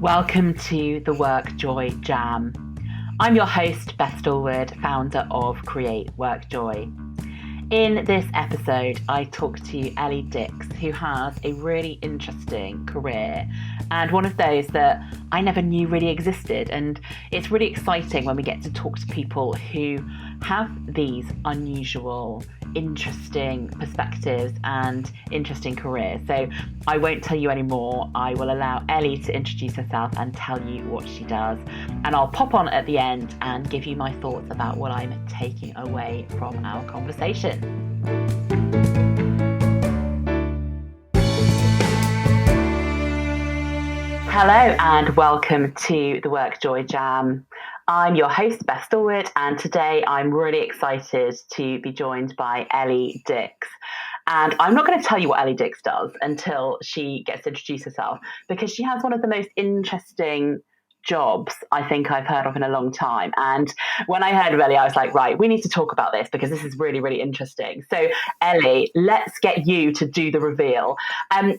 Welcome to the WorkJoy Jam. I'm your host, Beth Stallwood, founder of Create WorkJoy. In this episode, I talk to Ellie Dix, who has a really interesting career and one of those that I never knew really existed. And it's really exciting when we get to talk to people who have these unusual, interesting perspectives and interesting careers. So I won't tell you any more. I will allow Ellie to introduce herself and tell you what she does. And I'll pop on at the end and give you my thoughts about what I'm taking away from our conversation. Hello and welcome to the WorkJoy Jam. I'm your host, Beth Stallwood, and today I'm really excited to be joined by Ellie Dix. And I'm not going to tell you what Ellie Dix does until she gets to introduce herself, because she has one of the most interesting jobs I think I've heard of in a long time. And when I heard of Ellie, I was like, right, we need to talk about this because this is really, really interesting. So Ellie, let's get you to do the reveal.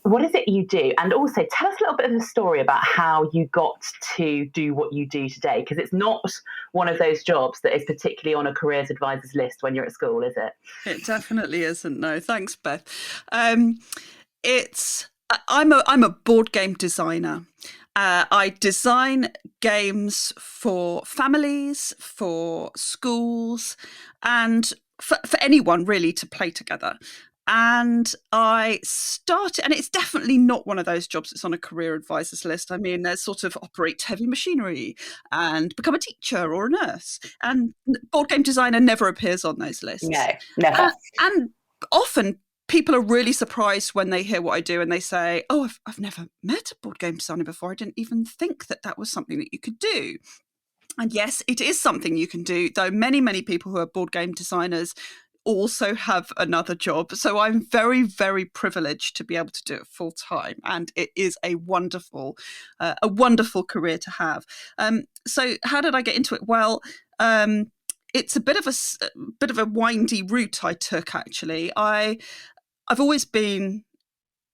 What is it you do? And also tell us a little bit of a story about how you got to do what you do today, because it's not one of those jobs that is particularly on a careers advisor's list when you're at school, is it? It definitely isn't. No, thanks, Beth. I'm a board game designer. I design games for families, for schools, and for anyone really to play together. And I started, and it's definitely not one of those jobs that's on a career advisor's list. I mean, there's sort of operate heavy machinery and become a teacher or a nurse. And board game designer never appears on those lists. No, never. And often people are really surprised when they hear what I do and they say, oh, I've never met a board game designer before. I didn't even think that was something that you could do. And yes, it is something you can do, though many people who are board game designers also have another job. So I'm very, very privileged to be able to do it full time. And it is a wonderful career to have. So how did I get into it? Well, it's a bit of a windy route I took, actually. I've always been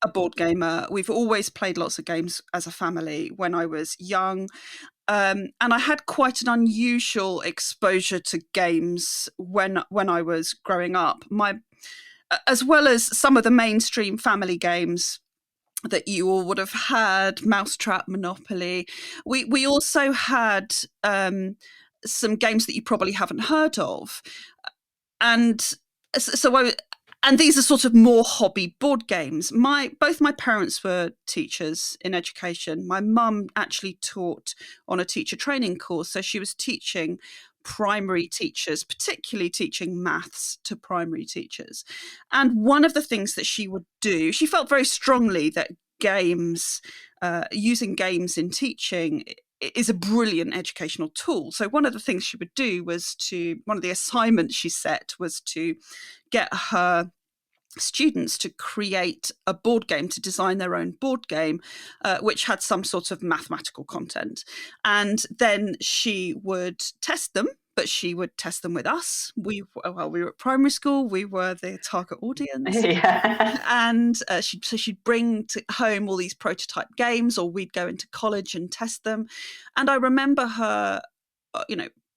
a board gamer. We've always played lots of games as a family when I was young. And I had quite an unusual exposure to games when I was growing up. As well as some of the mainstream family games that you all would have had, Mousetrap, Monopoly. We also had some games that you probably haven't heard of. And and these are sort of more hobby board games. Both my parents were teachers in education. My mum actually taught on a teacher training course, so she was teaching primary teachers, particularly teaching maths to primary teachers. And one of the things that she would do, she felt very strongly that using games in teaching is a brilliant educational tool. So one of the things she would do one of the assignments she set was to get her students to create a board game, to design their own board game, which had some sort of mathematical content. And then she would test them, but she would test them with us. We were at primary school, we were the target audience. Yeah. And she'd bring home all these prototype games, or we'd go into college and test them. And I remember her,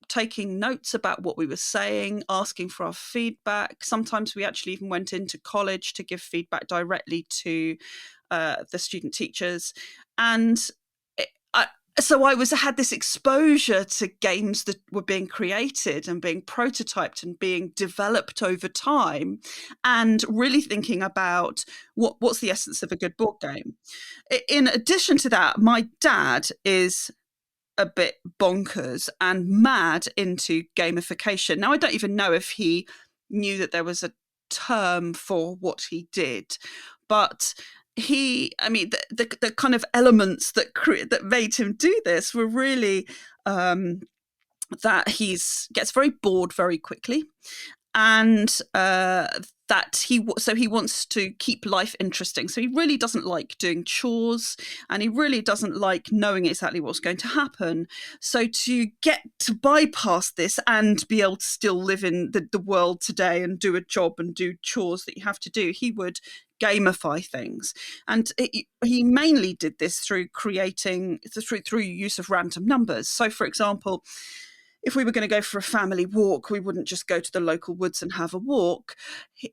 taking notes about what we were saying, asking for our feedback. Sometimes we actually even went into college to give feedback directly to the student teachers. And so I had this exposure to games that were being created and being prototyped and being developed over time, and really thinking about what's the essence of a good board game. In addition to that, my dad is a bit bonkers and mad into gamification. Now, I don't even know if he knew that there was a term for what he did, but the kind of elements that made him do this were really that he gets very bored very quickly, and that he wants to keep life interesting. So he really doesn't like doing chores, and he really doesn't like knowing exactly what's going to happen. So to get to bypass this and be able to still live in the world today and do a job and do chores that you have to do, he would gamify things. And he mainly did this through use of random numbers. So, for example, if we were going to go for a family walk, we wouldn't just go to the local woods and have a walk.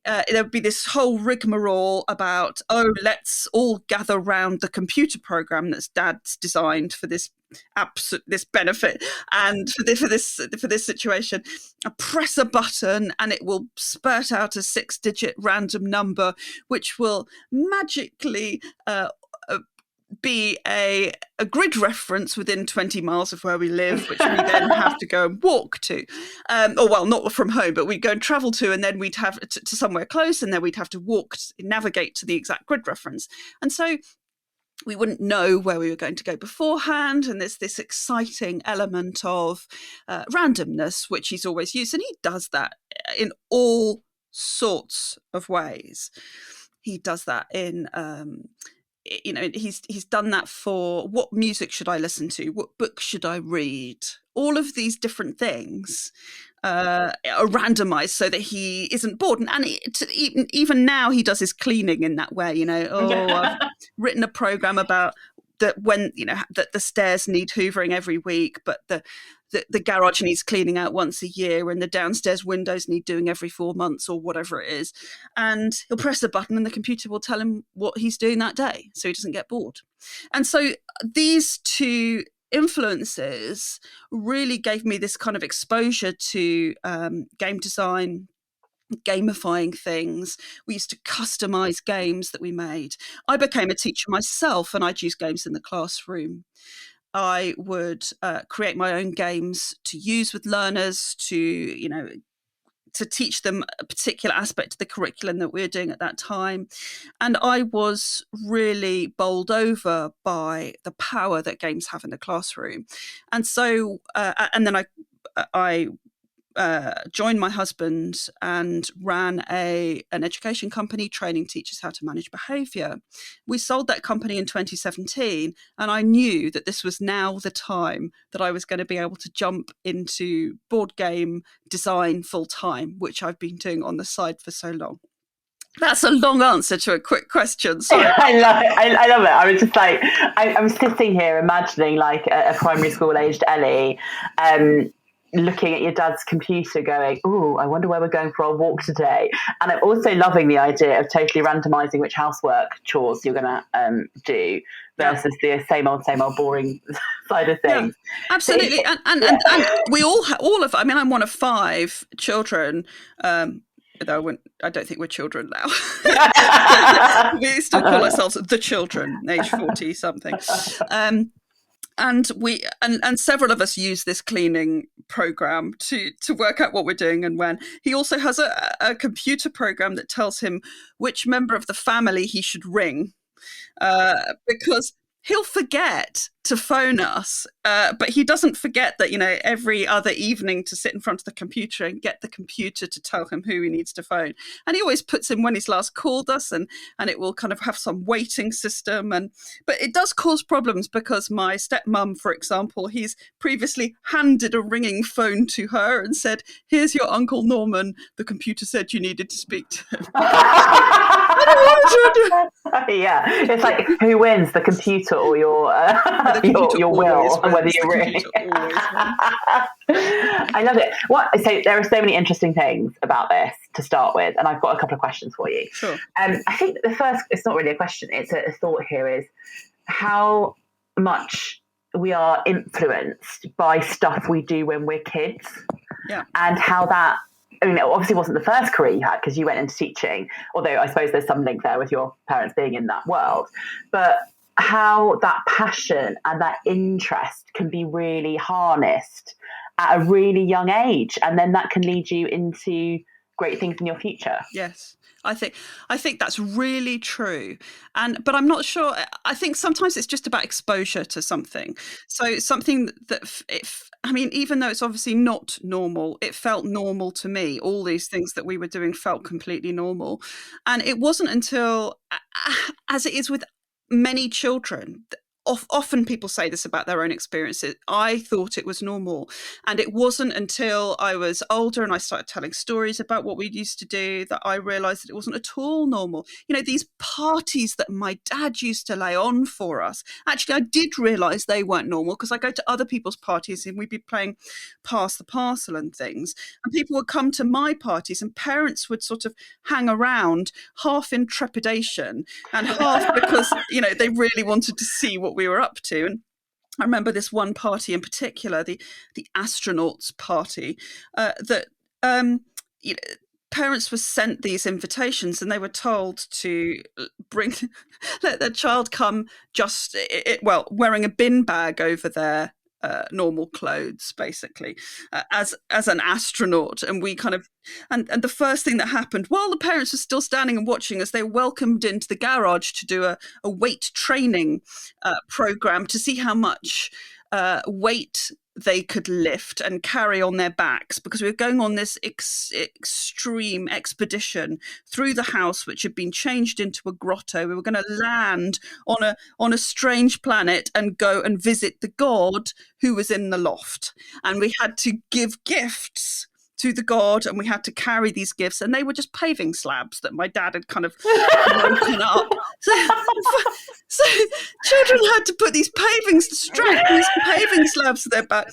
There would be this whole rigmarole about, let's all gather round the computer program that's Dad's designed for this benefit and for this situation. Press a button and it will spurt out a 6-digit random number, which will magically be a grid reference within 20 miles of where we live, which we then have to go and walk to. Not from home, but we'd go and travel to, and then we'd have to somewhere close, and then we'd have to navigate to the exact grid reference. And so we wouldn't know where we were going to go beforehand. And there's this exciting element of randomness, which he's always used. And he does that in all sorts of ways. He does that in... he's done that for what music should I listen to? What book should I read? All of these different things are randomized so that he isn't bored. And even now he does his cleaning in that way. I've written a program about that when, that the stairs need hoovering every week, but the garage needs cleaning out once a year, and the downstairs windows need doing every 4 months or whatever it is. And he'll press a button and the computer will tell him what he's doing that day, so he doesn't get bored. And so these two influences really gave me this kind of exposure to game design, gamifying things. We used to customize games that we made. I became a teacher myself, and I'd use games in the classroom. I would create my own games to use with learners to teach them a particular aspect of the curriculum that we were doing at that time. And I was really bowled over by the power that games have in the classroom. And so, and then I joined my husband and ran an education company training teachers how to manage behaviour. We sold that company in 2017, and I knew that this was now the time that I was going to be able to jump into board game design full time, which I've been doing on the side for so long. That's a long answer to a quick question. Sorry. I love it. I was just like, I'm sitting here imagining like a primary school aged Ellie, looking at your dad's computer going, I wonder where we're going for our walk today. And I'm also loving the idea of totally randomizing which housework chores you're going to do versus the same old boring side of things. Yeah, absolutely. And we all of, I'm one of 5 children, though I don't think we're children now. We still call ourselves the children, age 40 something. And we and several of us use this cleaning program to work out what we're doing and when. He also has a computer program that tells him which member of the family he should ring, because he'll forget to phone us, but he doesn't forget that, every other evening to sit in front of the computer and get the computer to tell him who he needs to phone. And he always puts in when he's last called us, and it will kind of have some waiting system. But it does cause problems because my stepmom, for example, he's previously handed a ringing phone to her and said, "Here's your Uncle Norman. The computer said you needed to speak to him." Yeah, it's like, who wins, the computer or your will, and whether you ring. I love it. So there are so many interesting things about this to start with, and I've got a couple of questions for you. Sure. I think the first, it's not really a question, it's a thought here, is how much we are influenced by stuff we do when we're kids. Yeah. And how that, it obviously wasn't the first career you had because you went into teaching, although I suppose there's some link there with your parents being in that world. But how that passion and that interest can be really harnessed at a really young age, and then that can lead you into great things in your future. Yes, I think that's really true. But I'm not sure. I think sometimes it's just about exposure to something. So something that even though it's obviously not normal, it felt normal to me. All these things that we were doing felt completely normal. And it wasn't until, as it is with many children, often people say this about their own experiences. I thought it was normal. And it wasn't until I was older and I started telling stories about what we used to do that I realized that it wasn't at all normal. These parties that my dad used to lay on for us, actually, I did realize they weren't normal, because I go to other people's parties and we'd be playing pass the parcel and things. And people would come to my parties and parents would sort of hang around half in trepidation and half because, they really wanted to see what we were up to. And I remember this one party in particular, the astronauts party, that parents were sent these invitations and they were told to let their child come wearing a bin bag over their normal clothes, basically, as an astronaut. And we kind of, and the first thing that happened while the parents were still standing and watching us, they were welcomed into the garage to do a weight training program to see how much weight they could lift and carry on their backs, because we were going on this extreme expedition through the house, which had been changed into a grotto. We were going to land on a strange planet and go and visit the god who was in the loft, and we had to give gifts to the god, and we had to carry these gifts, and they were just paving slabs that my dad had kind of broken up. So children had to put strap these paving slabs to their back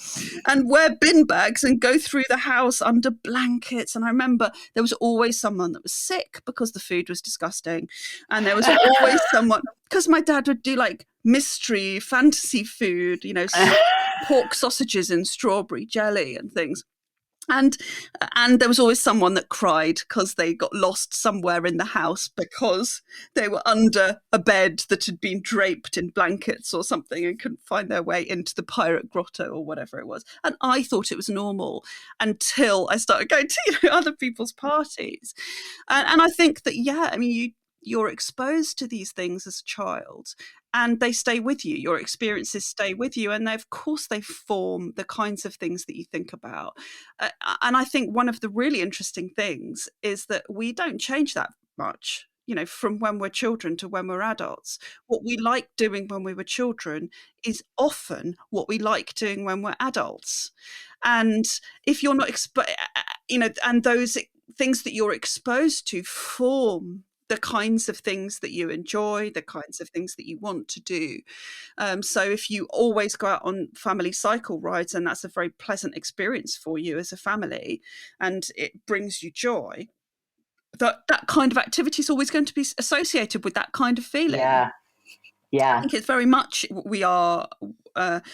and wear bin bags and go through the house under blankets. And I remember there was always someone that was sick because the food was disgusting. And there was always someone, because my dad would do like mystery fantasy food, pork sausages and strawberry jelly and things. And there was always someone that cried because they got lost somewhere in the house because they were under a bed that had been draped in blankets or something and couldn't find their way into the pirate grotto or whatever it was. And I thought it was normal until I started going to other people's parties. And I think that, you're exposed to these things as a child and they stay with you. Your experiences stay with you. And of course, they form the kinds of things that you think about. And I think one of the really interesting things is that we don't change that much, from when we're children to when we're adults. What we like doing when we were children is often what we like doing when we're adults. And if you're not, and those things that you're exposed to form the kinds of things that you enjoy, the kinds of things that you want to do. So if you always go out on family cycle rides, and that's a very pleasant experience for you as a family, and it brings you joy, that kind of activity is always going to be associated with that kind of feeling. Yeah. I think it's very much we are, the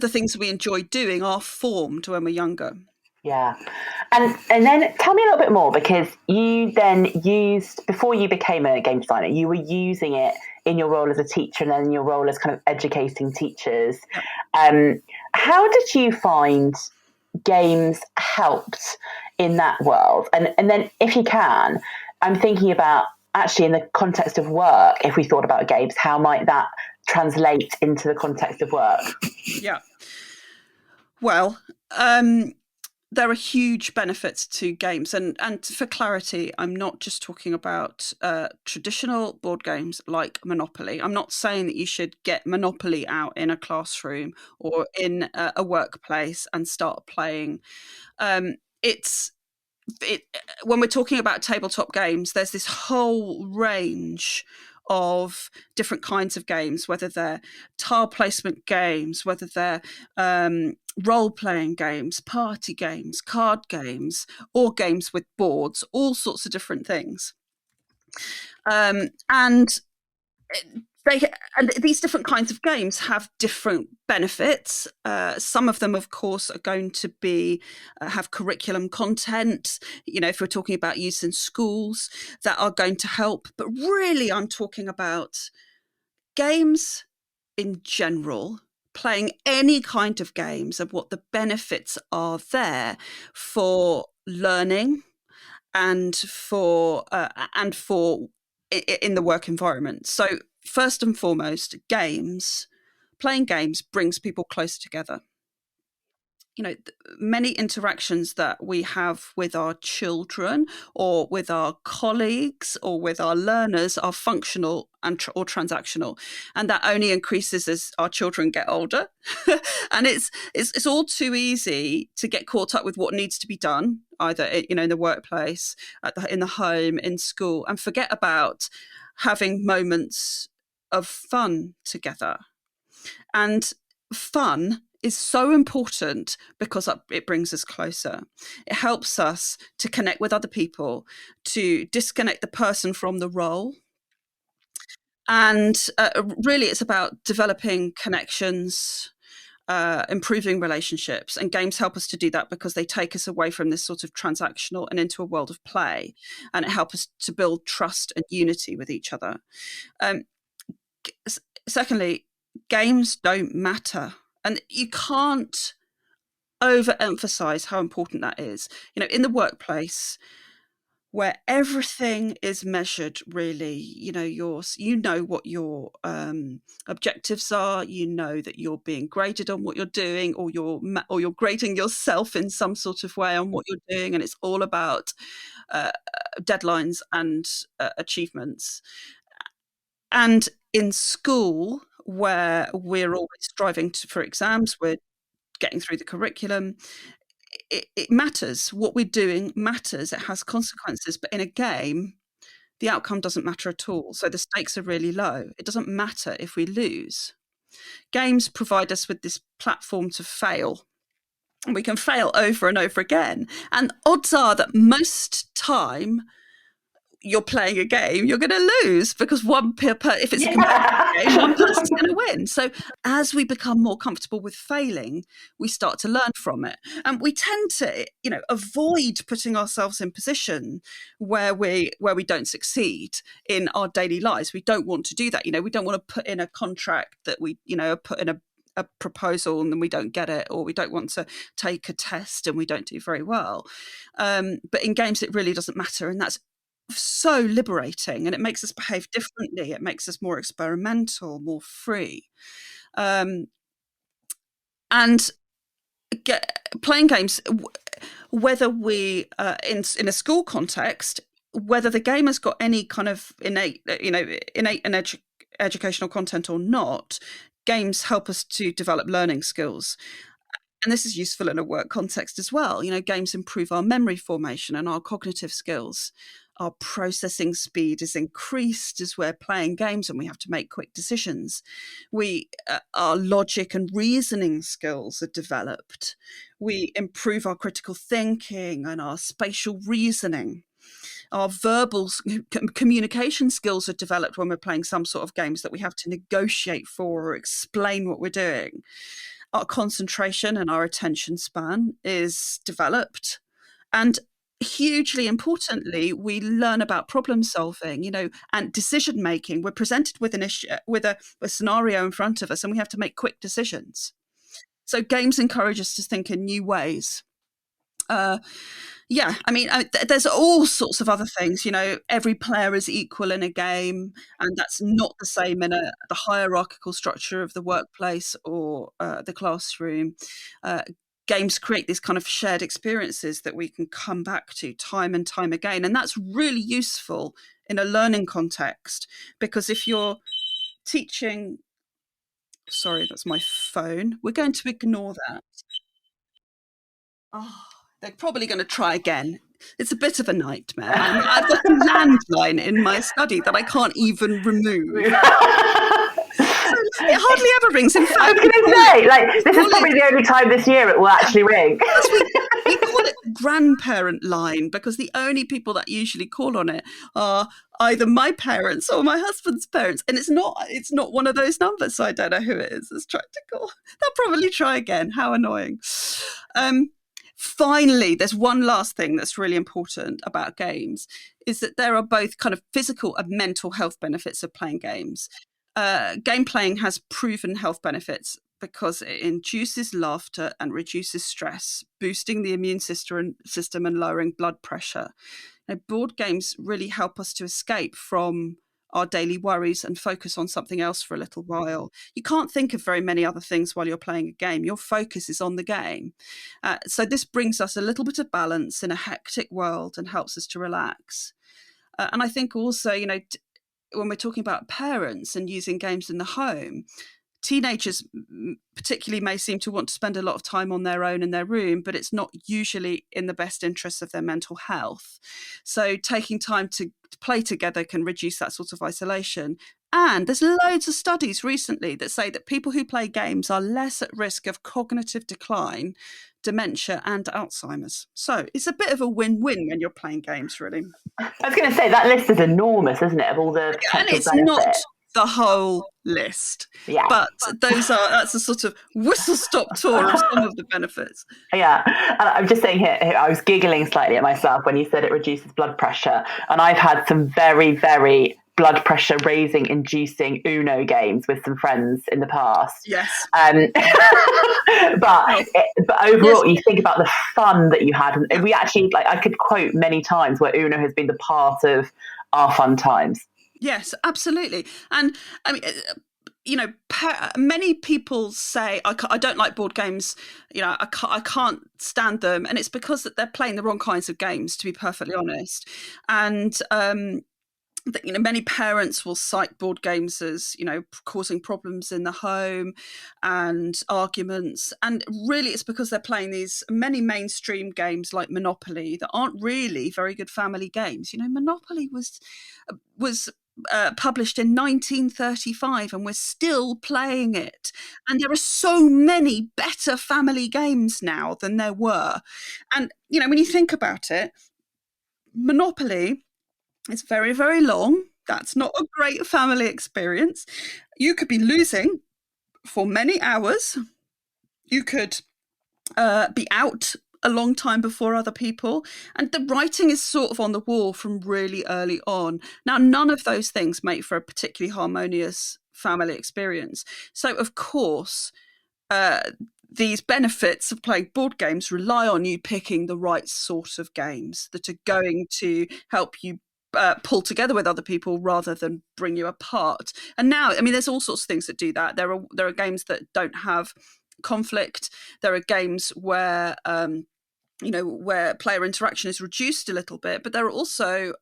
things we enjoy doing are formed when we're younger. Yeah. And then tell me a little bit more, because you then used, before you became a game designer, you were using it in your role as a teacher and then in your role as kind of educating teachers. How did you find games helped in that world? And then if you can, I'm thinking about actually in the context of work, if we thought about games, how might that translate into the context of work? Yeah. Well, there are huge benefits to games. And for clarity, I'm not just talking about traditional board games like Monopoly. I'm not saying that you should get Monopoly out in a classroom or in a workplace and start playing. When we're talking about tabletop games, there's this whole range of different kinds of games, whether they're tile placement games, whether they're role-playing games, party games, card games, or games with boards, all sorts of different things. And these different kinds of games have different benefits. Some of them, of course, are going to be have curriculum content, if we're talking about use in schools, that are going to help. But really, I'm talking about games in general, playing any kind of games, and what the benefits are there for learning and for in the work environment. So first and foremost, playing games brings people closer together. many interactions that we have with our children or with our colleagues or with our learners are functional or transactional, and that only increases as our children get older. And it's all too easy to get caught up with what needs to be done, either in the workplace, in the home, in school, and forget about having moments of fun together. And fun is so important because it brings us closer. It helps us to connect with other people, to disconnect the person from the role. And really, it's about developing connections, improving relationships. And games help us to do that because they take us away from this sort of transactional and into a world of play. And it helps us to build trust and unity with each other. Secondly, games don't matter. And you can't overemphasize how important that is. In the workplace, where everything is measured, really, you know what your objectives are. You know that you're being graded on what you're doing, or you're grading yourself in some sort of way on what you're doing, and it's all about deadlines and achievements. And in school, where we're always striving for exams, we're getting through the curriculum, it matters. What we're doing matters. It has consequences. But in a game, the outcome doesn't matter at all. So the stakes are really low. It doesn't matter if we lose. Games provide us with this platform to fail. And we can fail over and over again. And odds are that most time you're playing a game, you're going to lose, because if it's a competitive game, one person's going to win. So as we become more comfortable with failing, we start to learn from it. And we tend to, avoid putting ourselves in position where we don't succeed in our daily lives. We don't want to do that. We don't want to put in a contract that we, put in a proposal and then we don't get it, or we don't want to take a test and we don't do very well. But in games, it really doesn't matter. And that's so liberating, and it makes us behave differently. It makes us more experimental, more free. And playing games, whether we in a school context, whether the game has got any kind of innate and educational content or not, games help us to develop learning skills. And this is useful in a work context as well. Games improve our memory formation and our cognitive skills. Our processing speed is increased as we're playing games and we have to make quick decisions. Our logic and reasoning skills are developed. We improve our critical thinking and our spatial reasoning. Our verbal communication skills are developed when we're playing some sort of games that we have to negotiate for or explain what we're doing. Our concentration and our attention span is developed. And hugely importantly, we learn about problem solving, and decision making. We're presented with an issue, with a scenario in front of us, and we have to make quick decisions. So games encourage us to think in new ways. There's all sorts of other things. Every player is equal in a game, and that's not the same in the hierarchical structure of the workplace or the classroom. Games create these kind of shared experiences that we can come back to time and time again. And that's really useful in a learning context, because if you're teaching... Sorry, that's my phone. We're going to ignore that. Oh, they're probably going to try again. It's a bit of a nightmare. I've got a landline in my study that I can't even remove. It hardly ever rings. In fact, I was going to say, this is probably the only time this year it will actually ring. We call it grandparent line, because the only people that usually call on it are either my parents or my husband's parents, and it's not one of those numbers, so I don't know who it is that's trying to call. They'll probably try again. How annoying. Finally, there's one last thing that's really important about games, is that there are both kind of physical and mental health benefits of playing games. Game playing has proven health benefits because it induces laughter and reduces stress, boosting the immune system and lowering blood pressure. Board games really help us to escape from our daily worries and focus on something else for a little while. You can't think of very many other things while you're playing a game. Your focus is on the game. So this brings us a little bit of balance in a hectic world and helps us to relax. And I think also, when we're talking about parents and using games in the home, teenagers particularly may seem to want to spend a lot of time on their own in their room, but it's not usually in the best interests of their mental health. So taking time to play together can reduce that sort of isolation. And there's loads of studies recently that say that people who play games are less at risk of cognitive decline, dementia, and Alzheimer's. So it's a bit of a win-win when you're playing games, really. I was going to say, that list is enormous, isn't it, of all the potential and it's benefits. Not the whole list, but that's a sort of whistle-stop tour of some of the benefits. Yeah, and I'm just saying here, I was giggling slightly at myself when you said it reduces blood pressure, and I've had some very, very blood pressure raising inducing Uno games with some friends in the past. Yes. But overall, you think about the fun that you had, and we actually, I could quote many times where Uno has been the part of our fun times. Yes, absolutely. And I mean, many people say, I don't like board games, I can't stand them. And it's because that they're playing the wrong kinds of games, to be perfectly honest. And, many parents will cite board games as, causing problems in the home and arguments. And really, it's because they're playing these many mainstream games like Monopoly that aren't really very good family games. Monopoly was published in 1935 and we're still playing it. And there are so many better family games now than there were. And, when you think about it, Monopoly is very, very long. That's not a great family experience. You could be losing for many hours. You could be out a long time before other people. And the writing is sort of on the wall from really early on. Now, none of those things make for a particularly harmonious family experience. So, of course, these benefits of playing board games rely on you picking the right sort of games that are going to help you pull together with other people rather than bring you apart. And now, there's all sorts of things that do that. There are games that don't have conflict. There are games where where player interaction is reduced a little bit, but there are also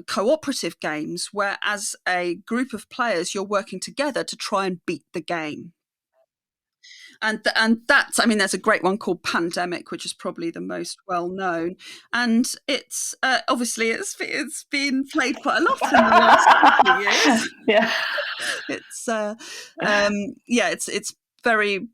cooperative games where, as a group of players, you're working together to try and beat the game. And that's, there's a great one called Pandemic, which is probably the most well known, and it's obviously it's been played quite a lot in the last couple of years. Yeah, it's very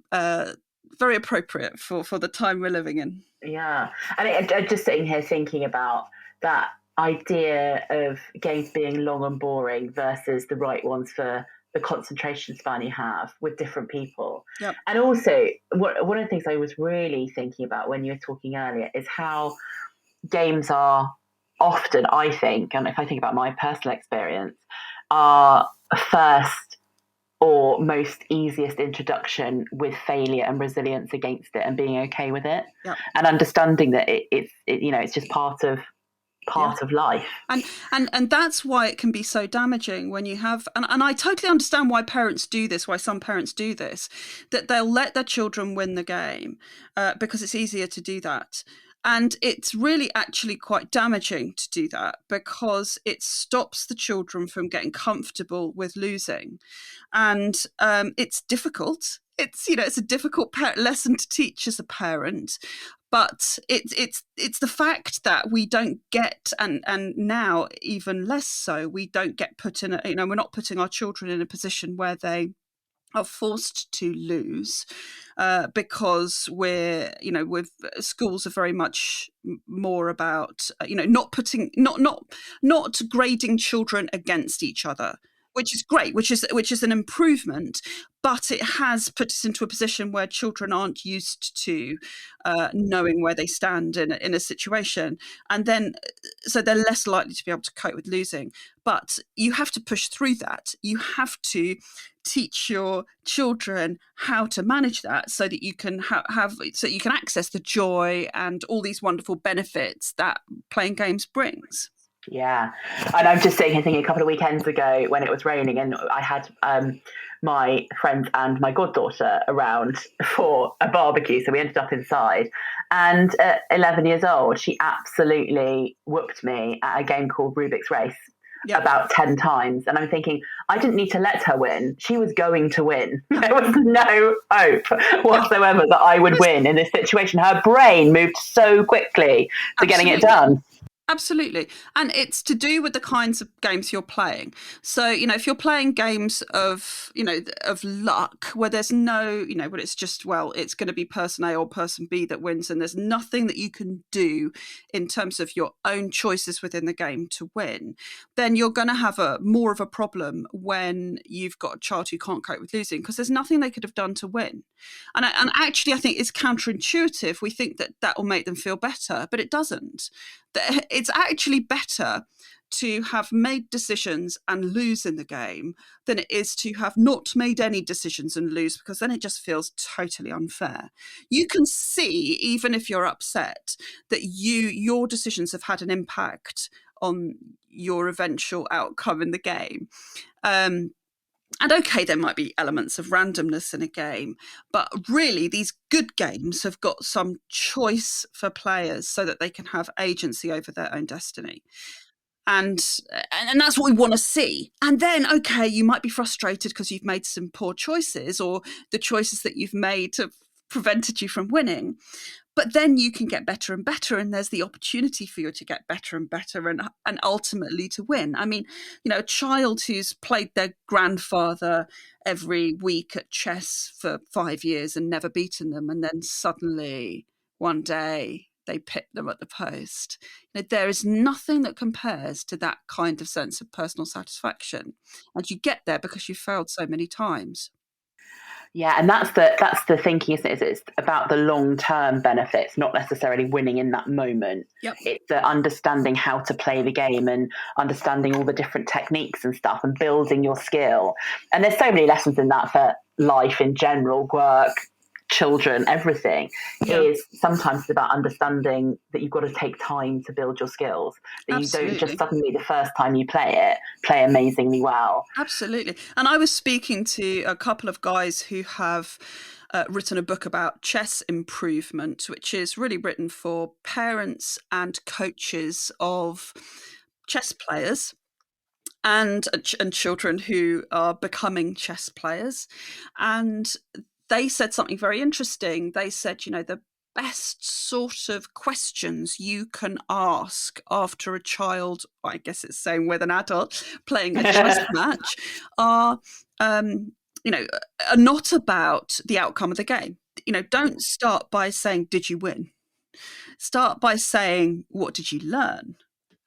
very appropriate for the time we're living in. Yeah, and I'm just sitting here thinking about that idea of games being long and boring versus the right ones for the concentration span you have with different people. Yep. And also, one of the things I was really thinking about when you were talking earlier is how games are often, I think, and if I think about my personal experience, are first or most easiest introduction with failure and resilience against it and being okay with it. Yep. And understanding that it's just part of life. And that's why it can be so damaging when you have, and I totally understand why parents do this, why some parents do this, that they'll let their children win the game because it's easier to do that. And it's really actually quite damaging to do that because it stops the children from getting comfortable with losing. And it's difficult. It's a difficult lesson to teach as a parent. But it's the fact that we don't get, and now even less so, we don't get put in we're not putting our children in a position where they are forced to lose because with schools are very much more about not grading children against each other, which is great, which is an improvement, but it has put us into a position where children aren't used to knowing where they stand in a situation, and then so they're less likely to be able to cope with losing. But you have to push through that. You have to teach your children how to manage that so that you can so you can access the joy and all these wonderful benefits that playing games brings. Yeah, and I'm just sitting here thinking a couple of weekends ago when it was raining, and I had my friends and my goddaughter around for a barbecue, so we ended up inside. And at 11 years old, she absolutely whooped me at a game called Rubik's Race Yep. about 10 times. And I'm thinking, I didn't need to let her win. She was going to win. There was no hope whatsoever that I would win in this situation. Her brain moved so quickly to getting it done. Absolutely. And it's to do with the kinds of games you're playing. So, if you're playing games of, of luck where there's no, where it's just, well, it's going to be person A or person B that wins, and there's nothing that you can do in terms of your own choices within the game to win, then you're going to have more of a problem when you've got a child who can't cope with losing, because there's nothing they could have done to win. And actually, I think it's counterintuitive. We think that will make them feel better, but it doesn't. It's actually better to have made decisions and lose in the game than it is to have not made any decisions and lose, because then it just feels totally unfair. You can see, even if you're upset, that your decisions have had an impact on your eventual outcome in the game. And okay, there might be elements of randomness in a game, but really these good games have got some choice for players so that they can have agency over their own destiny. And that's what we want to see. And then, okay, you might be frustrated because you've made some poor choices, or the choices that you've made have prevented you from winning. But then you can get better and better, and there's the opportunity for you to get better and better, and ultimately to win. I mean, a child who's played their grandfather every week at chess for 5 years and never beaten them, and then suddenly one day they pit them at the post. There is nothing that compares to that kind of sense of personal satisfaction. And you get there because you failed so many times. Yeah, and that's the thinking, isn't it? It's about the long-term benefits, not necessarily winning in that moment. Yep. It's the understanding how to play the game and understanding all the different techniques and stuff and building your skill. And there's so many lessons in that for life in general, work, children, everything. Is sometimes about understanding that you've got to take time to build your skills, that Absolutely. You don't just suddenly, the first time you play amazingly well. Absolutely. And I was speaking to a couple of guys who have written a book about chess improvement, which is really written for parents and coaches of chess players and children who are becoming chess players. And they said something very interesting. They said, the best sort of questions you can ask after a child, I guess it's same with an adult, playing a chess match, are not about the outcome of the game. Don't start by saying, did you win? Start by saying, what did you learn?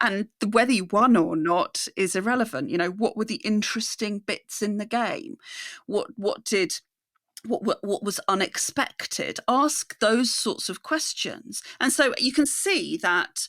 And whether you won or not is irrelevant. What were the interesting bits in the game? What was unexpected? Ask those sorts of questions. And so you can see that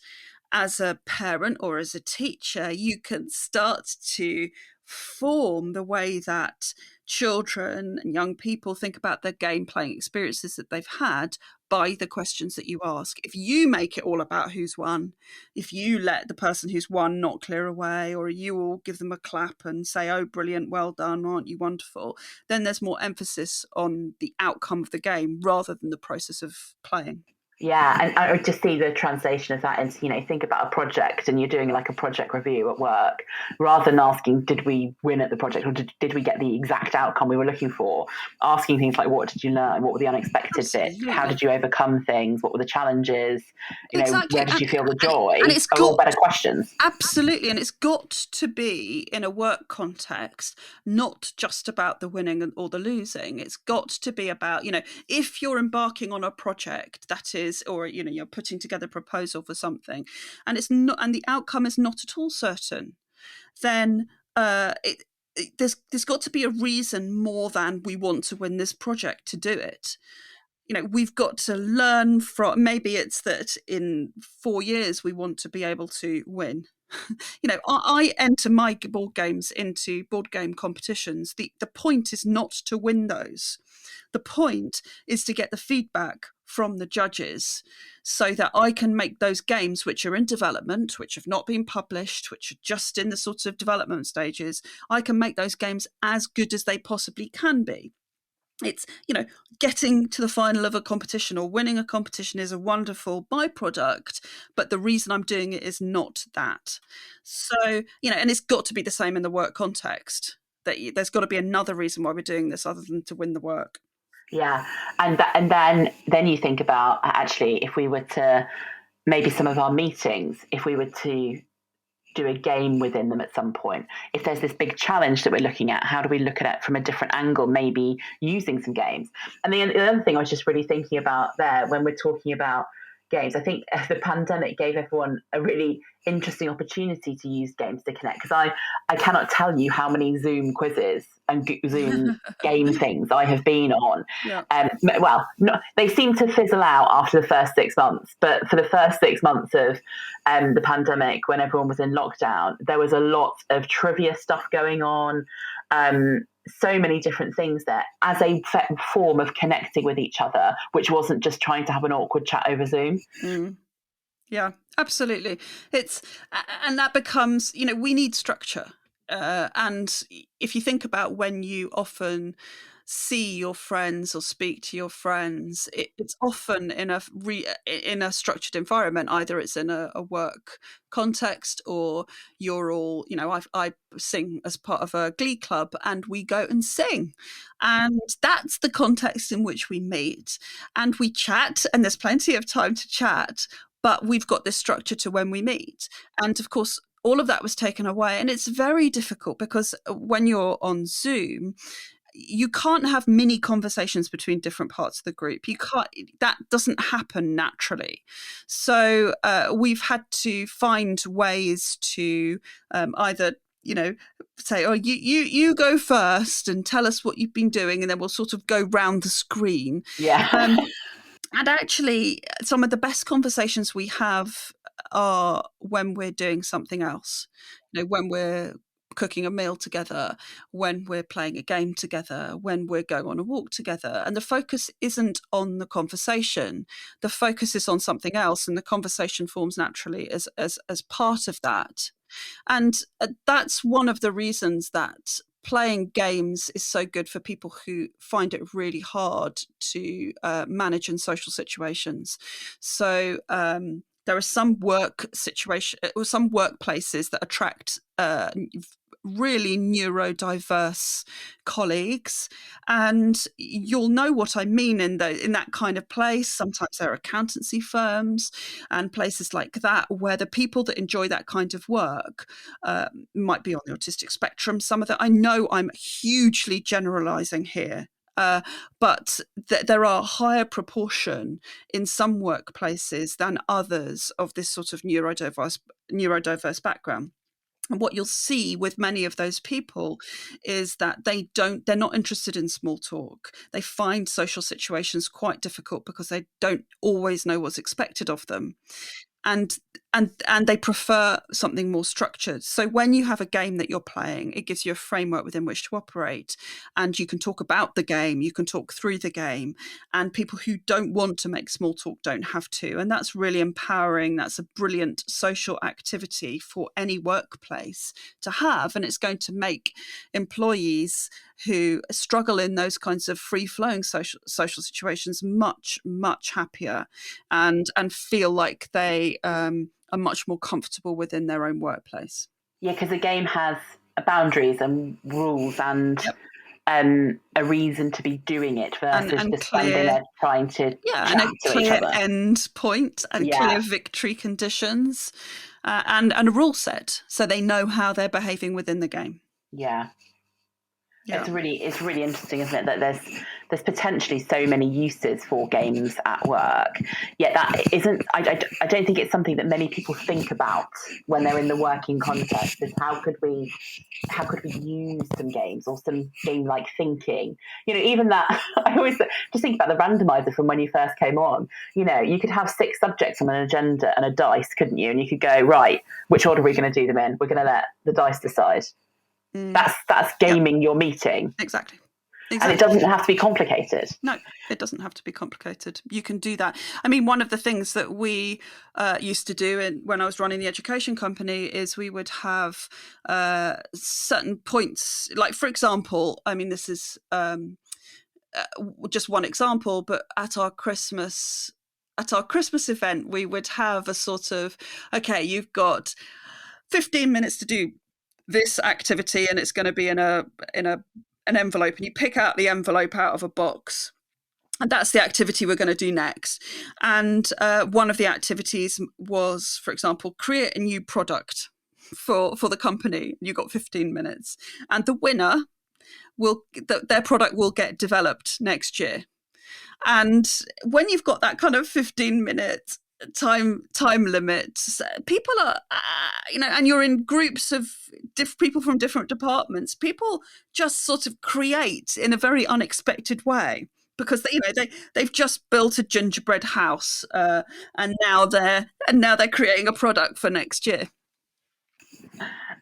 as a parent or as a teacher, you can start to form the way that children and young people think about their game playing experiences that they've had by the questions that you ask. If you make it all about who's won, if you let the person who's won not clear away, or you all give them a clap and say, oh, brilliant, well done, aren't you wonderful, then there's more emphasis on the outcome of the game rather than the process of playing. Yeah, and I just see the translation of that into, think about a project and you're doing like a project review at work, rather than asking, did we win at the project, or did we get the exact outcome we were looking for? Asking things like, what did you learn? What were the unexpected bits? How did you overcome things? What were the challenges? Where did you feel the joy? And it's all better questions. Absolutely. And it's got to be in a work context, not just about the winning or the losing. It's got to be about, if you're embarking on a project that is, or you're putting together a proposal for something, and it's not, and the outcome is not at all certain, then there's got to be a reason more than we want to win this project to do it. We've got to learn from, maybe it's that in 4 years we want to be able to win. I enter my board games into board game competitions. The point is not to win those. The point is to get the feedback from the judges so that I can make those games which are in development, which have not been published, which are just in the sort of development stages. I can make those games as good as they possibly can be. It's, getting to the final of a competition or winning a competition is a wonderful byproduct, but the reason I'm doing it is not that. So, and it's got to be the same in the work context, that there's got to be another reason why we're doing this other than to win the work. Yeah. And then you think about, actually, if we were to, maybe some of our meetings, if we were to do a game within them at some point, if there's this big challenge that we're looking at, how do we look at it from a different angle, maybe using some games? And the other thing I was just really thinking about there, when we're talking about games, I think the pandemic gave everyone a really interesting opportunity to use games to connect, because I cannot tell you how many Zoom quizzes and Zoom game things I have been on. Yeah. They seem to fizzle out after the first 6 months, but for the first 6 months of the pandemic, when everyone was in lockdown, there was a lot of trivia stuff going on. So many different things there as a form of connecting with each other, which wasn't just trying to have an awkward chat over Zoom. Yeah, absolutely. And that becomes, we need structure. And if you think about when you often see your friends or speak to your friends, it's often in a structured environment. Either it's in a work context, or you're all, I sing as part of a glee club and we go and sing, and that's the context in which we meet and we chat, and there's plenty of time to chat, but we've got this structure to when we meet. And of course, all of that was taken away, and it's very difficult because when you're on Zoom, you can't have mini conversations between different parts of the group. That doesn't happen naturally. So we've had to find ways to either, say, oh, you go first and tell us what you've been doing, and then we'll sort of go round the screen. Yeah. And actually, some of the best conversations we have are when we're doing something else. When we're cooking a meal together, when we're playing a game together, when we're going on a walk together. And the focus isn't on the conversation. The focus is on something else, and the conversation forms naturally as part of that. And that's one of the reasons that playing games is so good for people who find it really hard to manage in social situations. So there are some some workplaces that attract really neurodiverse colleagues, and you'll know what I mean in that kind of place. Sometimes there are accountancy firms and places like that where the people that enjoy that kind of work might be on the autistic spectrum. Some of that, I know I'm hugely generalizing here, but there are a higher proportion in some workplaces than others of this sort of neurodiverse background. And what you'll see with many of those people is that they're not interested in small talk. They find social situations quite difficult because they don't always know what's expected of them. And they prefer something more structured. So when you have a game that you're playing, it gives you a framework within which to operate, and you can talk about the game, you can talk through the game, and people who don't want to make small talk don't have to. And that's really empowering. That's a brilliant social activity for any workplace to have, and it's going to make employees who struggle in those kinds of free-flowing social situations much, much happier, and feel like they are much more comfortable within their own workplace. Yeah, because the game has boundaries and rules and a reason to be doing it versus and just standing there trying to chat and to each other. End point and clear victory conditions and a rule set, so they know how they're behaving within the game. Yeah. It's really interesting, isn't it, that there's potentially so many uses for games at work. Yet that isn't, I don't think it's something that many people think about when they're in the working context, is how could we use some games or some game-like thinking? Even that, I always just think about the randomizer from when you first came on. You could have 6 subjects on an agenda and a dice, couldn't you? And you could go, right, which order are we going to do them in? We're going to let the dice decide. That's gaming your meeting. Exactly. And it doesn't have to be complicated. No, it doesn't have to be complicated. You can do that. I mean, one of the things that we used to do when I was running the education company is we would have certain points. Like, for example, I mean, this is just one example, but at our Christmas event, we would have a sort of, okay, you've got 15 minutes to do this activity, and it's going to be in an envelope, and you pick out the envelope out of a box, and that's the activity we're going to do next. And one of the activities was, for example, create a new product for the company. You got 15 minutes, and the winner their product will get developed next year. And when you've got that kind of 15-minute time limit, people are and you're in groups of people from different departments, people just sort of create in a very unexpected way, because they've just built a gingerbread house, and now they're creating a product for next year.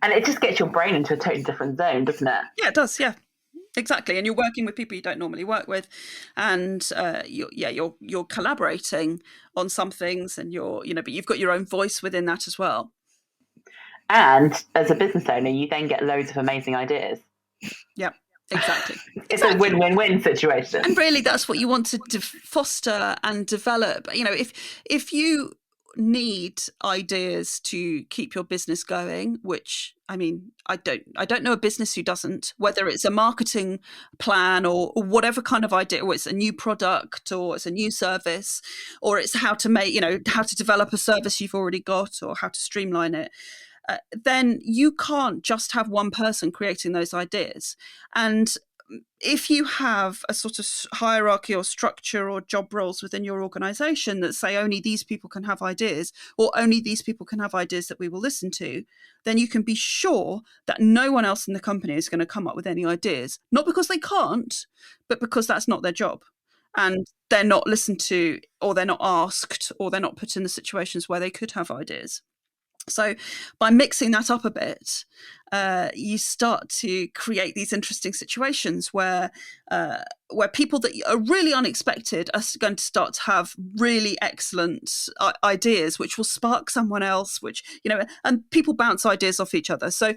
And it just gets your brain into a totally different zone, doesn't it? Yeah, it does. Yeah. Exactly, and you're working with people you don't normally work with, and you're collaborating on some things, and but you've got your own voice within that as well. And as a business owner, you then get loads of amazing ideas. Yeah, exactly. It's a win-win-win situation, and really, that's what you want to foster and develop. If you need ideas to keep your business going, which, I mean, I don't know a business who doesn't, whether it's a marketing plan or whatever kind of idea, or it's a new product, or it's a new service, or it's how to develop a service you've already got, or how to streamline it, then you can't just have one person creating those ideas. And if you have a sort of hierarchy or structure or job roles within your organization that say only these people can have ideas, or only these people can have ideas that we will listen to, then you can be sure that no one else in the company is going to come up with any ideas, not because they can't, but because that's not their job. And they're not listened to, or they're not asked, or they're not put in the situations where they could have ideas. So by mixing that up a bit, you start to create these interesting situations where people that are really unexpected are going to start to have really excellent ideas, which will spark someone else, and people bounce ideas off each other. So,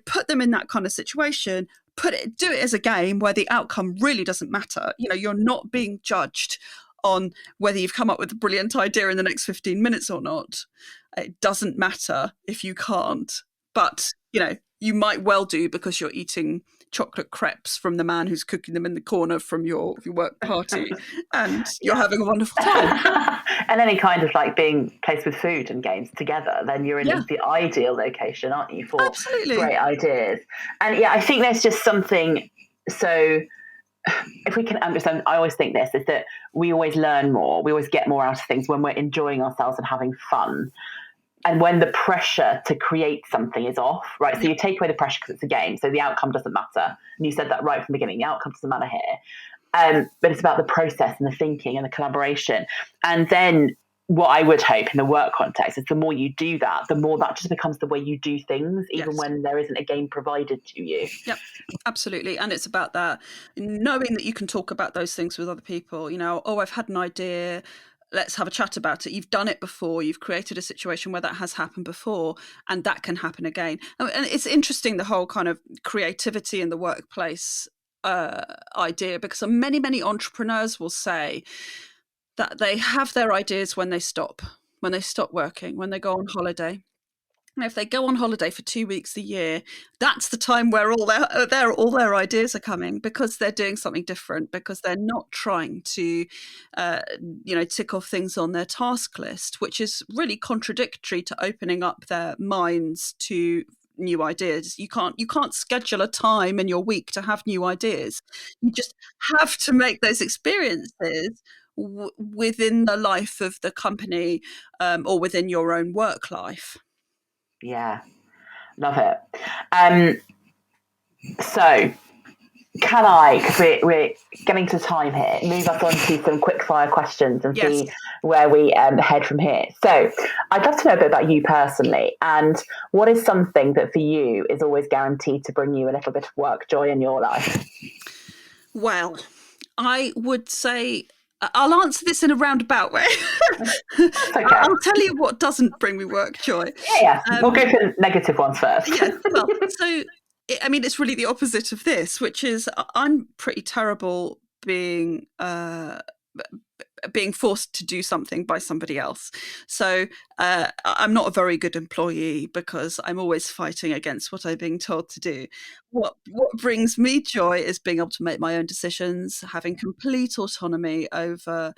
put them in that kind of situation, do it as a game where the outcome really doesn't matter. You're not being judged on whether you've come up with a brilliant idea in the next 15 minutes or not. It doesn't matter if you can't, but you might well do, because you're eating chocolate crepes from the man who's cooking them in the corner from your work party, and you're having a wonderful time. And any kind of being placed with food and games together, then you're in the ideal location, aren't you, for Absolutely. Great ideas. And I think there's just something, so if we can understand, I always think this, is that we always learn more, we always get more out of things when we're enjoying ourselves and having fun. And when the pressure to create something is off, right? So you take away the pressure because it's a game, so the outcome doesn't matter. And you said that right from the beginning, the outcome doesn't matter here. But it's about the process and the thinking and the collaboration. And then what I would hope in the work context is the more you do that, the more that just becomes the way you do things, even when there isn't a game provided to you. Yep, absolutely. And it's about that, knowing that you can talk about those things with other people. I've had an idea, let's have a chat about it. You've done it before. You've created a situation where that has happened before, and that can happen again. And it's interesting, the whole kind of creativity in the workplace idea, because many, many entrepreneurs will say that they have their ideas when they stop working, when they go on holiday. And if they go on holiday for 2 weeks a year, that's the time where all their ideas are coming, because they're doing something different, because they're not trying to, tick off things on their task list, which is really contradictory to opening up their minds to new ideas. You can't schedule a time in your week to have new ideas. You just have to make those experiences within the life of the company, or within your own work life. Yeah, love it. So can I, because we're getting to time here, move us on to some quick fire questions and see where we head from here. So I'd love to know a bit about you personally, and what is something that for you is always guaranteed to bring you a little bit of work joy in your life? Well, I would say I'll answer this in a roundabout way. Okay. I'll tell you what doesn't bring me work joy. Yeah. We'll go for the negative ones first. Yeah. Well, so I mean, it's really the opposite of this, which is I'm pretty terrible being forced to do something by somebody else. So I'm not a very good employee because I'm always fighting against what I'm being told to do. What brings me joy is being able to make my own decisions, having complete autonomy over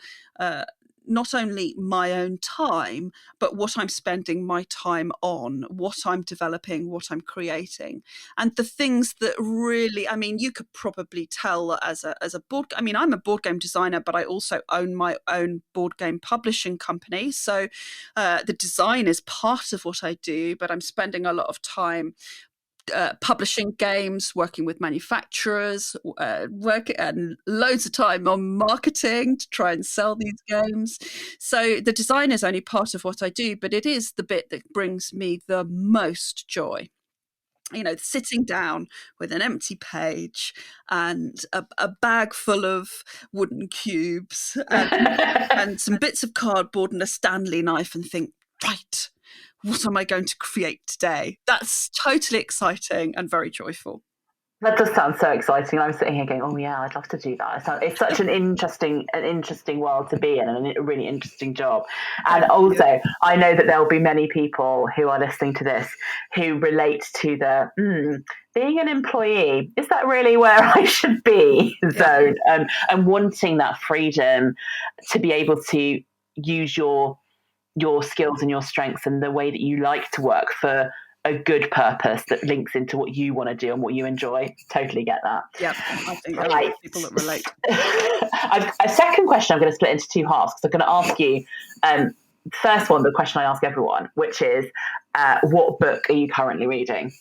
not only my own time, but what I'm spending my time on, what I'm developing, what I'm creating. And the things that really, I mean, you could probably tell as a board, I mean, I'm a board game designer, but I also own my own board game publishing company. So the design is part of what I do, but I'm spending a lot of time publishing games, working with manufacturers, and loads of time on marketing to try and sell these games. So the design is only part of what I do, but it is the bit that brings me the most joy. You know, sitting down with an empty page and a bag full of wooden cubes and some bits of cardboard and a Stanley knife, and think, right, what am I going to create today? That's totally exciting and very joyful. That does sound so exciting. I'm sitting here going, "Oh yeah, I'd love to do that." It's such an interesting world to be in, and a really interesting job. And also, I know that there will be many people who are listening to this who relate to the being an employee. Is that really where I should be? Zone, and wanting that freedom to be able to use your skills and your strengths and the way that you like to work for a good purpose that links into what you want to do and what you enjoy. Totally get that. Yeah, I think there are people that relate. A second question I'm going to split into two halves, because I'm going to ask you, first one, the question I ask everyone, which is, what book are you currently reading?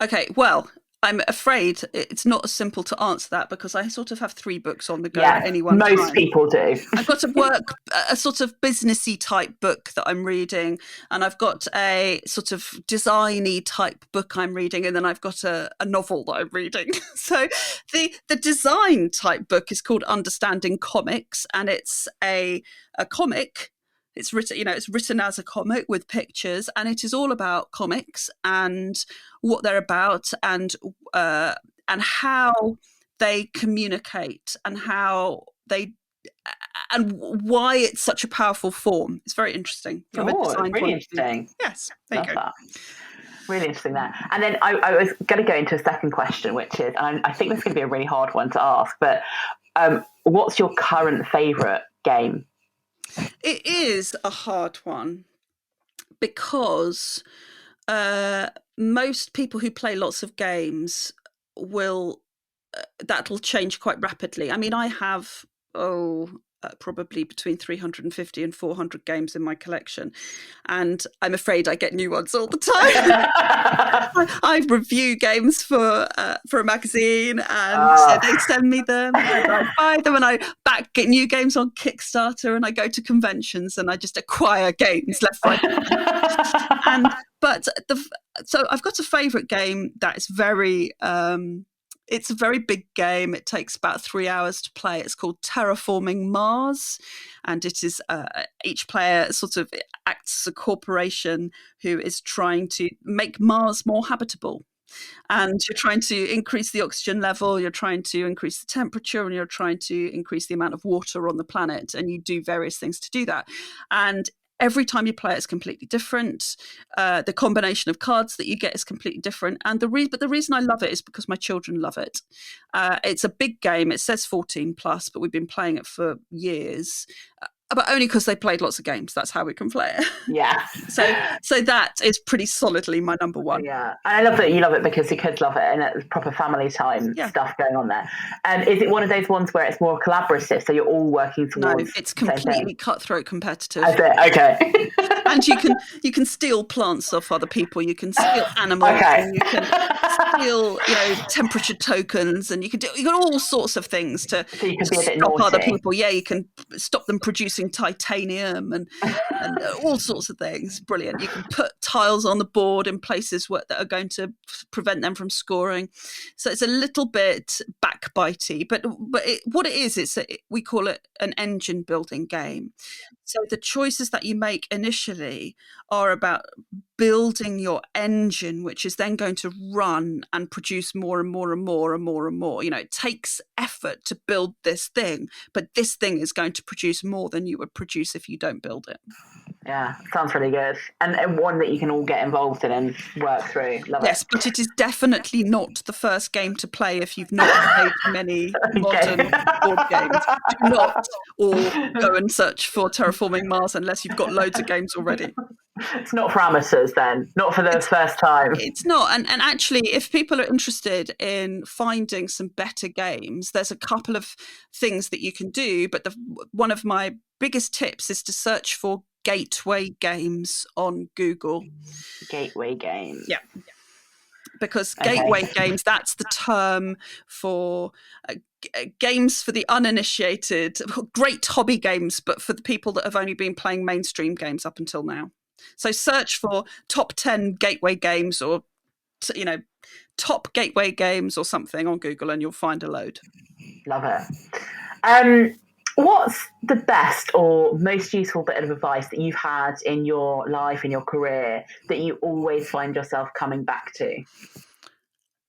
Okay, well, I'm afraid it's not as simple to answer that because I sort of have 3 books on the go at any one time. Most people do. I've got a sort of businessy type book that I'm reading, and I've got a sort of designy type book I'm reading, and then I've got a novel that I'm reading. So the design type book is called Understanding Comics, and it's a comic. It's written as a comic with pictures, and it is all about comics and what they're about, and how they communicate, and how they and why it's such a powerful form. It's very interesting. Really interesting. Yes, there you go. That. Really interesting there. And then I was going to go into a second question, which is, and I think this is going to be a really hard one to ask, but what's your current favourite game? It is a hard one because most people who play lots of games that'll change quite rapidly. I mean, I have probably between 350 and 400 games in my collection, and I'm afraid I get new ones all the time. I review games for a magazine, and they send me them, and I buy them, and I get new games on Kickstarter, and I go to conventions and I just acquire games left, right, so I've got a favourite game that is very it's a very big game. It takes about 3 hours to play. It's called Terraforming Mars, and it is each player sort of acts as a corporation who is trying to make Mars more habitable. And you're trying to increase the oxygen level, you're trying to increase the temperature, and you're trying to increase the amount of water on the planet. And you do various things to do that. And every time you play, it's completely different. The combination of cards that you get is completely different. And the reason I love it is because my children love it. It's a big game. It says 14 plus, but we've been playing it for years. but only because they played lots of games. That's how we can play it. Yeah. So that is pretty solidly my number one. Yeah, and I love that you love it because your kids love it, and it's proper family time stuff going on there. Is it one of those ones where it's more collaborative, so you're all working towards? No, it's completely cutthroat competitive. Is it? Okay. And you can steal plants off other people. You can steal animals. Okay. And you can steal, temperature tokens, and you can all sorts of things to so you can be a bit stop naughty. other people. Yeah, you can stop them producing titanium and all sorts of things. Brilliant. You can put tiles on the board in places that are going to prevent them from scoring. So it's a little bit backbitey, but what it is, we call it an engine building game. So the choices that you make initially are about building your engine, which is then going to run and produce more and more and more and more and more. It takes effort to build this thing, but this thing is going to produce more than you would produce if you don't build it. Yeah, sounds really good. And one that you can all get involved in and work through. Love yes, it. But it is definitely not the first game to play if you've not played many modern board games. Do not all go and search for Terraforming Mars unless you've got loads of games already. It's not for amateurs then, not for the first time. It's not. And actually, if people are interested in finding some better games, there's a couple of things that you can do. But one of my biggest tips is to search for gateway games on Google. Gateway games. Yeah. Because gateway games, that's the term for games for the uninitiated, great hobby games, but for the people that have only been playing mainstream games up until now. So search for top 10 gateway games or, top gateway games or something on Google and you'll find a load. Love it. What's the best or most useful bit of advice that you've had in your life, in your career, that you always find yourself coming back to?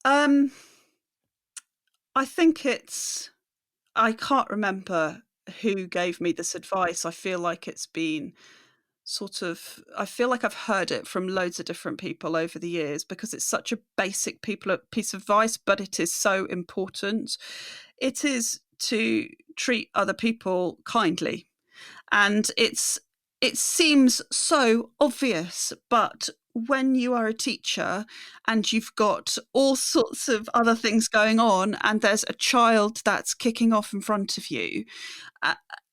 I think I can't remember who gave me this advice. I feel like it's been I feel like I've heard it from loads of different people over the years because it's such a basic piece of advice, but it is so important. It is to treat other people kindly. And it seems so obvious, but when you are a teacher and you've got all sorts of other things going on and there's a child that's kicking off in front of you,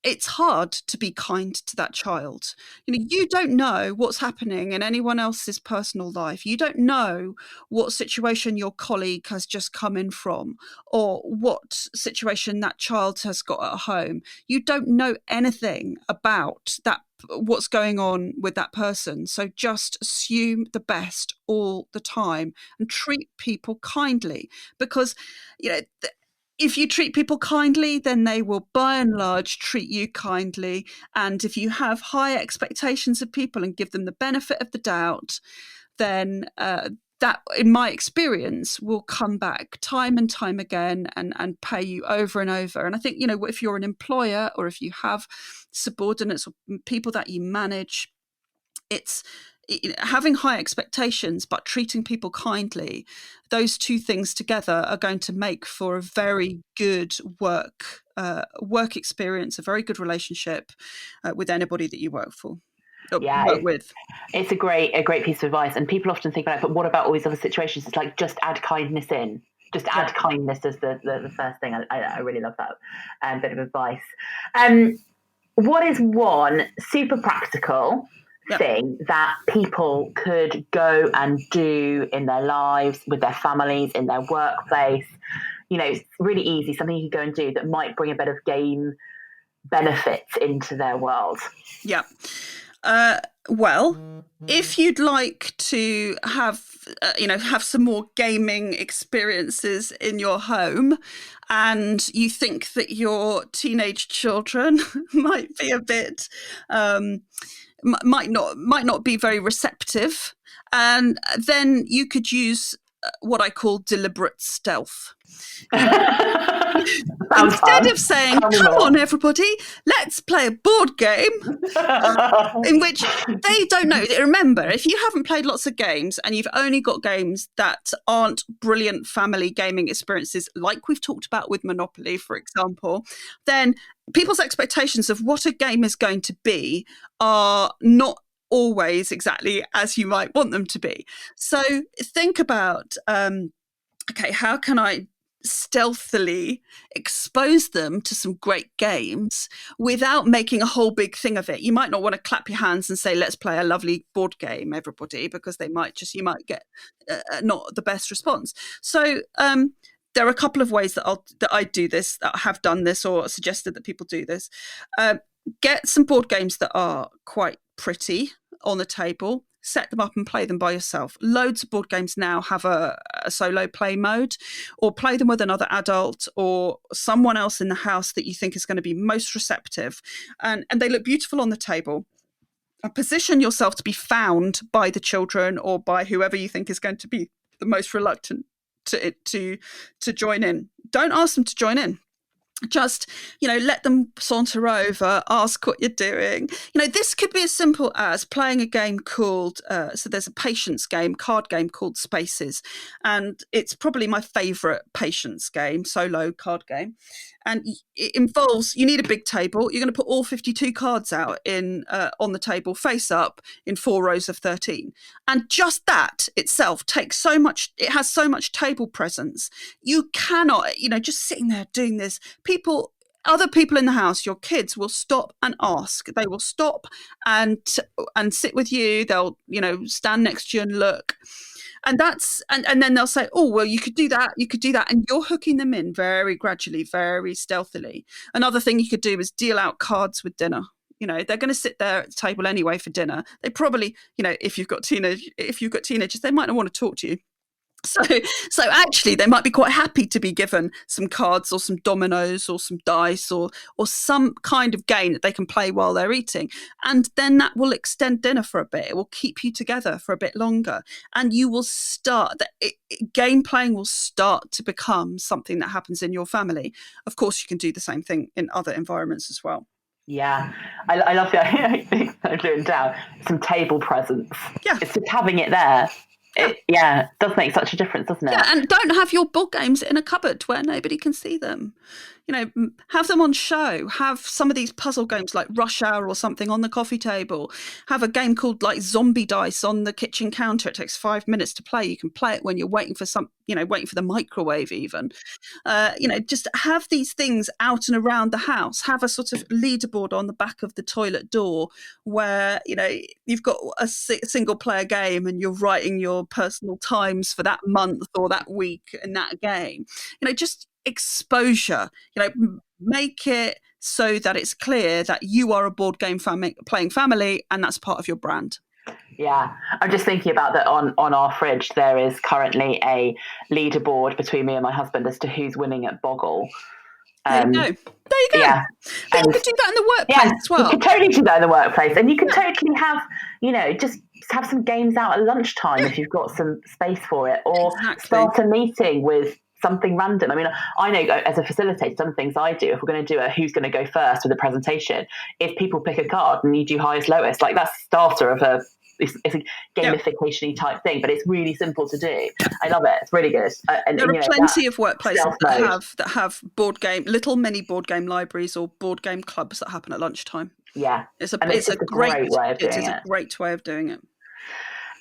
it's hard to be kind to that child. You don't know what's happening in anyone else's personal life. You don't know what situation your colleague has just come in from or what situation that child has got at home. You don't know anything about that, what's going on with that person. So just assume the best all the time and treat people kindly because, if you treat people kindly, then they will, by and large, treat you kindly. And if you have high expectations of people and give them the benefit of the doubt, then that, in my experience, will come back time and time again and pay you over and over. And I think, if you're an employer or if you have subordinates or people that you manage, it's having high expectations but treating people kindly. Those two things together are going to make for a very good work experience, a very good relationship with anybody that you work for. Work with. It's a great piece of advice, and people often think about it, but what about all these other situations? It's like, just add kindness in. Just add kindness as the first thing. I really love that bit of advice. What is one super practical thing that people could go and do in their lives, with their families, in their workplace? It's really easy, something you could go and do that might bring a bit of game benefits into their world. Yeah. Well, if you'd like to have some more gaming experiences in your home, and you think that your teenage children might be a bit, might not be very receptive, and then you could use what I call deliberate stealth. Sounds instead fun. of saying, Tell me come more. on, everybody, let's play a board game, in which they don't know. Remember, if you haven't played lots of games and you've only got games that aren't brilliant family gaming experiences, like we've talked about with Monopoly, for example, then people's expectations of what a game is going to be are not always exactly as you might want them to be. So think about, okay, how can I stealthily expose them to some great games without making a whole big thing of it? You might not want to clap your hands and say, let's play a lovely board game, everybody, because you might get not the best response. So there are a couple of ways that I do this, that I have done this, or suggested that people do this. Get some board games that are quite pretty on the table, set them up and play them by yourself. Loads of board games now have a solo play mode, or play them with another adult or someone else in the house that you think is going to be most receptive. And they look beautiful on the table. Position yourself to be found by the children or by whoever you think is going to be the most reluctant to join in. Don't ask them to join in. Just, let them saunter over, ask what you're doing. This could be as simple as playing a game called, so there's a patience game, card game called Spaces. And it's probably my favourite patience game, solo card game. And it involves, you need a big table. You're going to put all 52 cards out on the table, face up, in 4 rows of 13. And just that itself takes so much, it has so much table presence. You cannot, just sitting there doing this, other people in the house, your kids, will stop and ask. They will stop and sit with you. They'll, stand next to you and look. And then they'll say, oh, well, you could do that. And you're hooking them in very gradually, very stealthily. Another thing you could do is deal out cards with dinner. They're going to sit there at the table anyway for dinner. They probably, if you've got teenagers, they might not want to talk to you. So actually, they might be quite happy to be given some cards or some dominoes or some dice or some kind of game that they can play while they're eating. And then that will extend dinner for a bit. It will keep you together for a bit longer. And you will game playing will start to become something that happens in your family. Of course, you can do the same thing in other environments as well. Yeah, I love the idea. I've written down some table presence. Yeah. It's just having it there. It does make such a difference, doesn't it? Yeah, and don't have your board games in a cupboard where nobody can see them. Have them on show. Have some of these puzzle games like Rush Hour or something on the coffee table. Have a game called like Zombie Dice on the kitchen counter. It takes 5 minutes to play. You can play it when you're waiting for waiting for the microwave even. Just have these things out and around the house. Have a sort of leaderboard on the back of the toilet door where, you've got a single player game and you're writing your personal times for that month or that week in that game. Just exposure, make it so that it's clear that you are a board game playing family and that's part of your brand. Yeah, I'm just thinking about that on our fridge. There is currently a leaderboard between me and my husband as to who's winning at Boggle. There you go. Yeah. But you could do that in the workplace as well. You could totally do that in the workplace. And you can totally have, just have some games out at lunchtime if you've got some space for it. Or start a meeting with something random. I mean, I know as a facilitator, some things I do, if we're going to do a who's going to go first with a presentation, if people pick a card and you do highest, lowest, like that's the starter of it's a gamification-y type thing, but it's really simple to do. I love it. It's really good. And there are plenty of workplaces that have little mini board game libraries or board game clubs that happen at lunchtime. Yeah, it's a great way of doing it. It is a great way of doing it.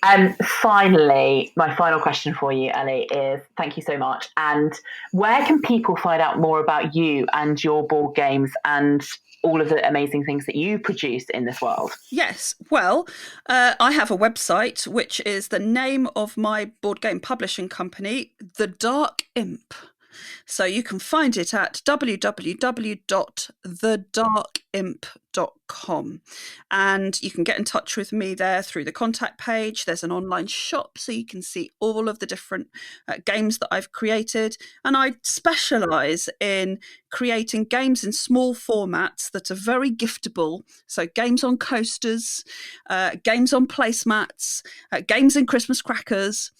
And finally, my final question for you, Ellie, is thank you so much. And where can people find out more about you and your board games and all of the amazing things that you produce in this world? Yes. Well, I have a website, which is the name of my board game publishing company, The Dark Imp. So you can find it at www.thedarkimp.com. And you can get in touch with me there through the contact page. There's an online shop so you can see all of the different games that I've created. And I specialise in creating games in small formats that are very giftable. So games on coasters, games on placemats, games in Christmas crackers,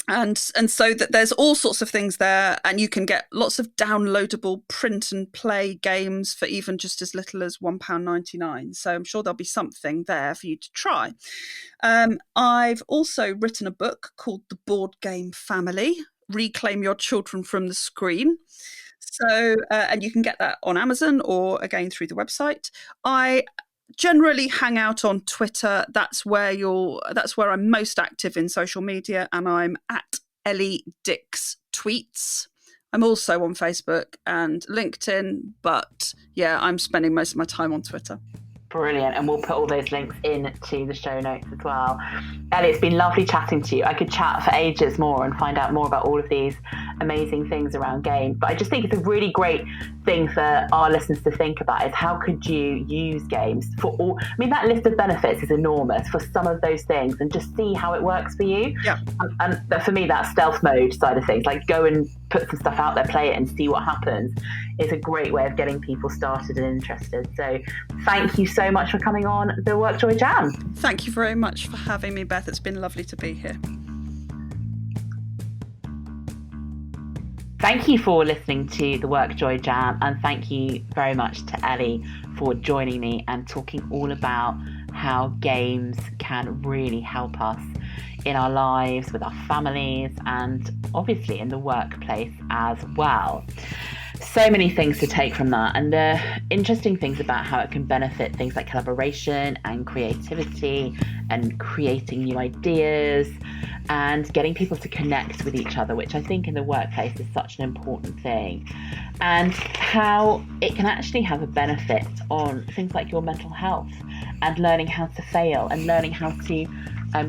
And so that there's all sorts of things there, and you can get lots of downloadable print and play games for even just as little as £1.99. So I'm sure there'll be something there for you to try. I've also written a book called The Board Game Family, Reclaim Your Children from the Screen. So, and you can get that on Amazon or again through the website. I generally hang out on Twitter. That's where I'm most active in social media, and I'm at Ellie Dix Tweets. I'm also on Facebook and LinkedIn, but yeah, I'm spending most of my time on Twitter. Brilliant. And we'll put all those links into the show notes as well. Ellie, it's been lovely chatting to you. I could chat for ages more and find out more about all of these amazing things around games. But I just think it's a really great thing for our listeners to think about is how could you use games for all, I mean, that list of benefits is enormous for some of those things, and just see how it works for you. Yeah. And for me, that stealth mode side of things, like go and put some stuff out there, play it and see what happens, is a great way of getting people started and interested. So thank you so much for coming on the WorkJoy Jam. Thank you very much for having me, Beth. It's been lovely to be here. Thank you for listening to the WorkJoy Jam, and thank you very much to Ellie for joining me and talking all about how games can really help us in our lives, with our families, and obviously in the workplace as well. So many things to take from that, and interesting things about how it can benefit things like collaboration and creativity and creating new ideas and getting people to connect with each other, which I think in the workplace is such an important thing, and how it can actually have a benefit on things like your mental health and learning how to fail and learning how to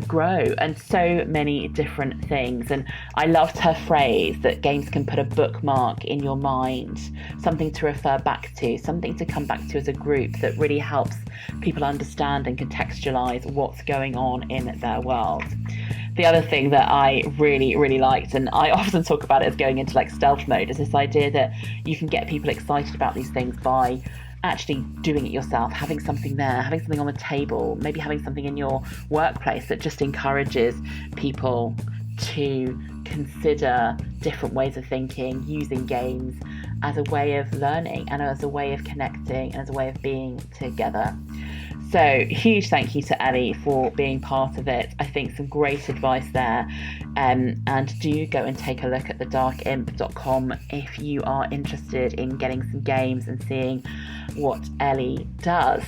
grow, and so many different things. And I loved her phrase that games can put a bookmark in your mind, something to refer back to, something to come back to as a group that really helps people understand and contextualize what's going on in their world. The other thing that I really, really liked, and I often talk about it as going into like stealth mode, is this idea that you can get people excited about these things by actually doing it yourself, having something there, having something on the table, maybe having something in your workplace that just encourages people to consider different ways of thinking, using games as a way of learning and as a way of connecting and as a way of being together. So huge thank you to Ellie for being part of it. I think some great advice there. And do go and take a look at thedarkimp.com if you are interested in getting some games and seeing what Ellie does.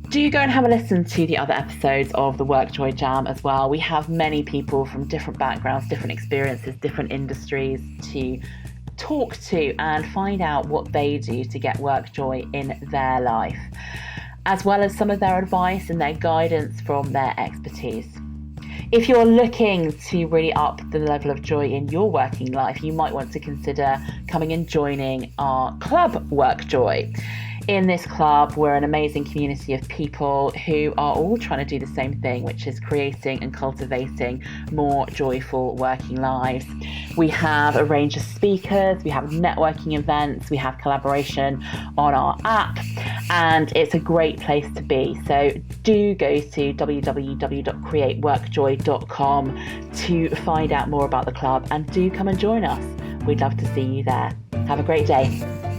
Do go and have a listen to the other episodes of the WorkJoy Jam as well. We have many people from different backgrounds, different experiences, different industries to talk to and find out what they do to get WorkJoy in their life, as well as some of their advice and their guidance from their expertise. If you're looking to really up the level of joy in your working life, you might want to consider coming and joining our club, WorkJoy. In this club, we're an amazing community of people who are all trying to do the same thing, which is creating and cultivating more joyful working lives. We have a range of speakers, we have networking events, we have collaboration on our app, and it's a great place to be. So do go to www.createworkjoy.com to find out more about the club, and do come and join us. We'd love to see you there. Have a great day.